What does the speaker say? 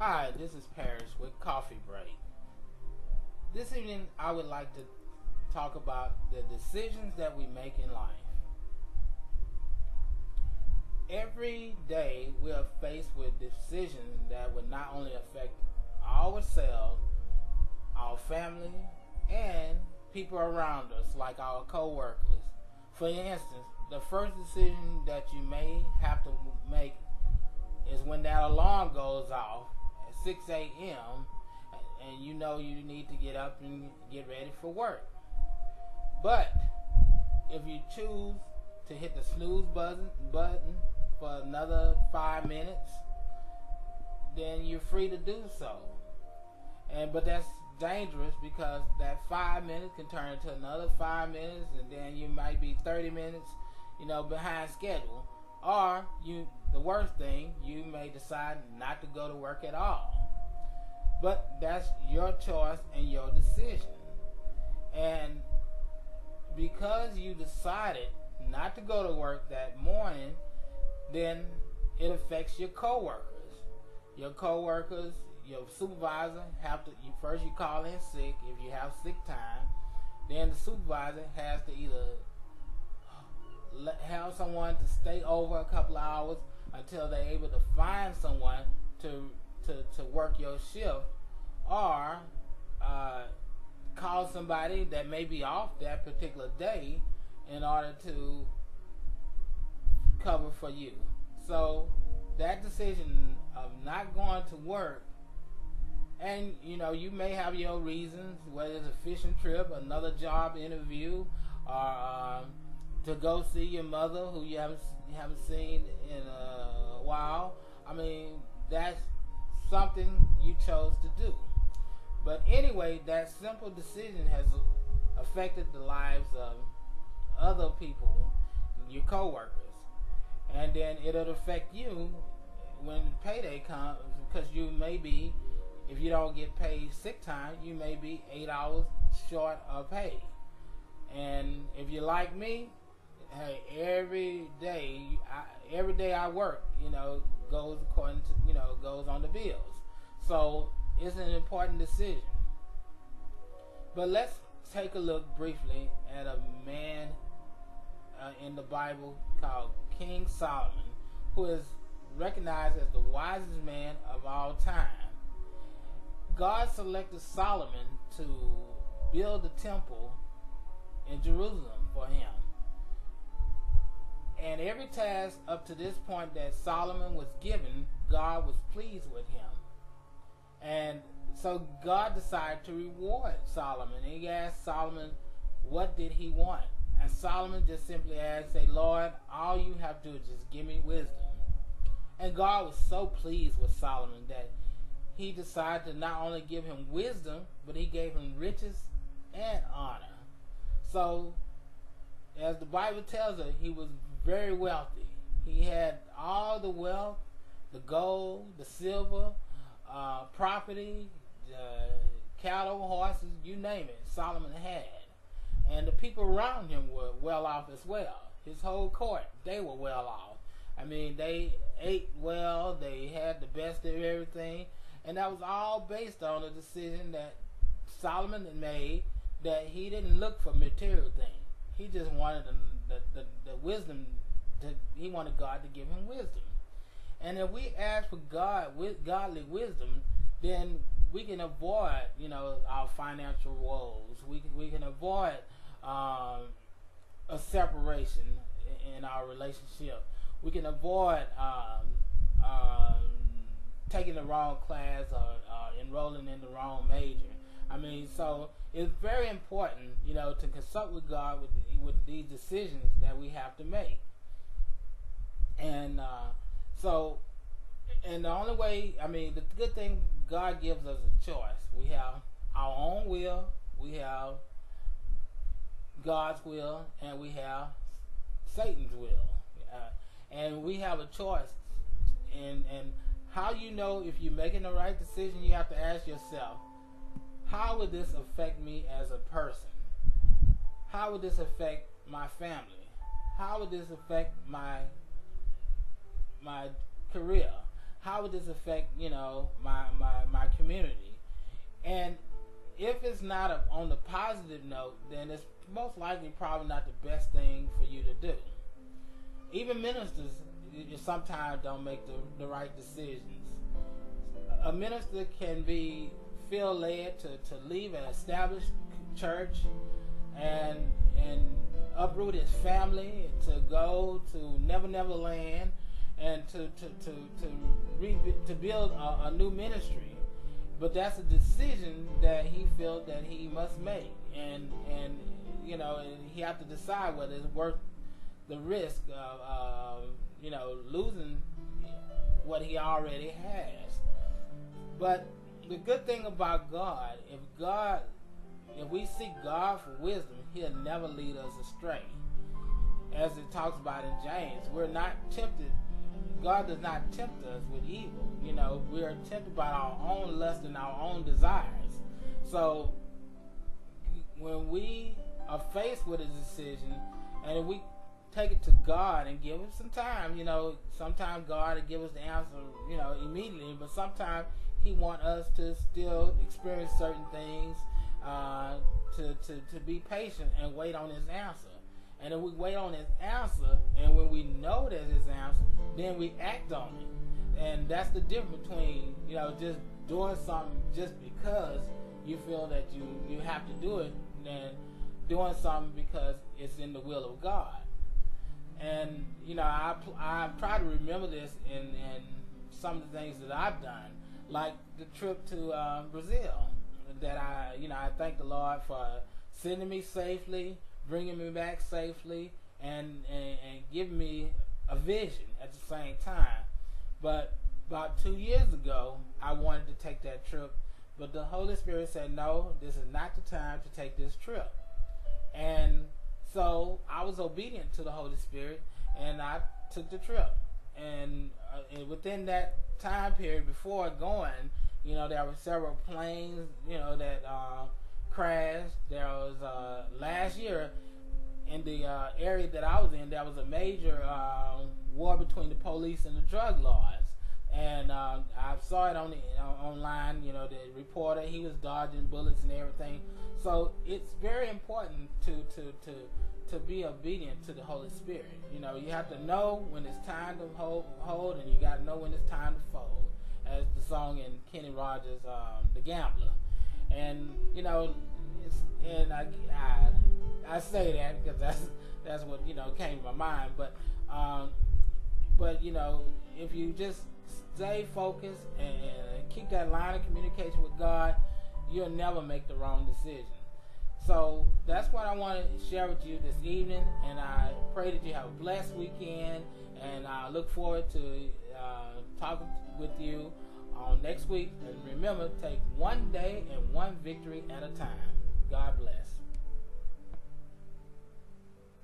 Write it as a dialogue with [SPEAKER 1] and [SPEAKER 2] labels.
[SPEAKER 1] Hi, this is Parrish with Coffee Break. This evening I would like to talk about the decisions that we make in life. Every day we are faced with decisions that would not only affect ourselves, our family, and people around us, like our co-workers. For instance, the first decision that you may have to make is when that alarm goes off at 6 a.m. and you know you need to get up and get ready for work. But if you choose to hit the snooze button for another 5 minutes, then you're free to do so. But that's dangerous because that 5 minutes can turn into another 5 minutes, and then you might be 30 minutes, behind schedule. Or the worst thing, you may decide not to go to work at all. But that's your choice and your decision. And because you decided not to go to work that morning, then it affects your coworkers. Your coworkers, your supervisor first you call in sick if you have sick time. Then the supervisor has to either have someone to stay over a couple of hours until they're able to find someone to work your shift, or call somebody that may be off that particular day in order to cover for you. So that decision of not going to work, and you may have your reasons, whether it's a fishing trip, another job interview, or to go see your mother who you haven't seen in a while. I mean, that's something you chose to do. But anyway, that simple decision has affected the lives of other people, your coworkers. And then it'll affect you when payday comes, because you may be, if you don't get paid sick time, you may be 8 hours short of pay. And if you're like me, hey, every day I work, goes according to, goes on the bills. So it's an important decision. But let's take a look briefly at a man in the Bible called King Solomon, who is recognized as the wisest man of all time. God selected Solomon to build the temple in Jerusalem for him. And every task up to this point that Solomon was given, God was pleased with him. And so God decided to reward Solomon. And he asked Solomon, what did he want? And Solomon just simply asked, say, Lord, all you have to do is just give me wisdom. And God was so pleased with Solomon that he decided to not only give him wisdom, but he gave him riches and honor. So, as the Bible tells us, he was very wealthy. He had all the wealth, the gold, the silver, property, cattle, horses, you name it, Solomon had. And the people around him were well off as well. His whole court, they were well off. I mean, they ate well, they had the best of everything, and that was all based on a decision that Solomon had made, that he didn't look for material things. He just wanted the wisdom. He wanted God to give him wisdom. And if we ask for godly wisdom, then we can avoid, our financial woes. We can avoid a separation in our relationship. We can avoid taking the wrong class or enrolling in the wrong major. I mean, so it's very important, to consult with God with these decisions that we have to make. And and the only way, the good thing, God gives us a choice. We have our own will, we have God's will, and we have Satan's will. And we have a choice. And how you know if you're making the right decision, you have to ask yourself, how would this affect me as a person? How would this affect my family? How would this affect my career? How how would this affect, my community? And if it's not on the positive note, then it's most likely probably not the best thing for you to do. Even ministers sometimes don't make the right decisions. A minister can feel led to leave an established church and uproot his family, to go to Never Never Land, and to build a new ministry. But that's a decision that he feels that he must make, and he have to decide whether it's worth the risk of losing what he already has. But the good thing about God, if we seek God for wisdom, He'll never lead us astray. As it talks about in James, we're not tempted. God does not tempt us with evil. We are tempted by our own lust and our own desires. So when we are faced with a decision, and if we take it to God and give it some time, sometimes God will give us the answer, immediately, but sometimes He wants us to still experience certain things, to be patient and wait on His answer. And if we wait on His answer, and when we know that His answer, then we act on it. And that's the difference between, just doing something just because you feel that you have to do it, than doing something because it's in the will of God. And, I try to remember this in some of the things that I've done, like the trip to Brazil, that I thank the Lord for sending me safely, bringing me back safely, and giving me a vision at the same time. But about 2 years ago, I wanted to take that trip, but the Holy Spirit said, no, this is not the time to take this trip. And so I was obedient to the Holy Spirit, and I took the trip. And within that time period before going, there were several planes, that crashed. There was last year in the area that I was in, there was a major war between the police and the drug lords. And I saw it online. The reporter, he was dodging bullets and everything. So it's very important to be obedient to the Holy Spirit. You have to know when it's time to hold, and you got to know when it's time to fold, as the song in Kenny Rogers' The Gambler. And I say that because that's what came to my mind. But if you just stay focused and keep that line of communication with God, you'll never make the wrong decision. So that's what I want to share with you this evening, and I pray that you have a blessed weekend, and I look forward to talking with you on next week. And remember, take one day and one victory at a time. God bless.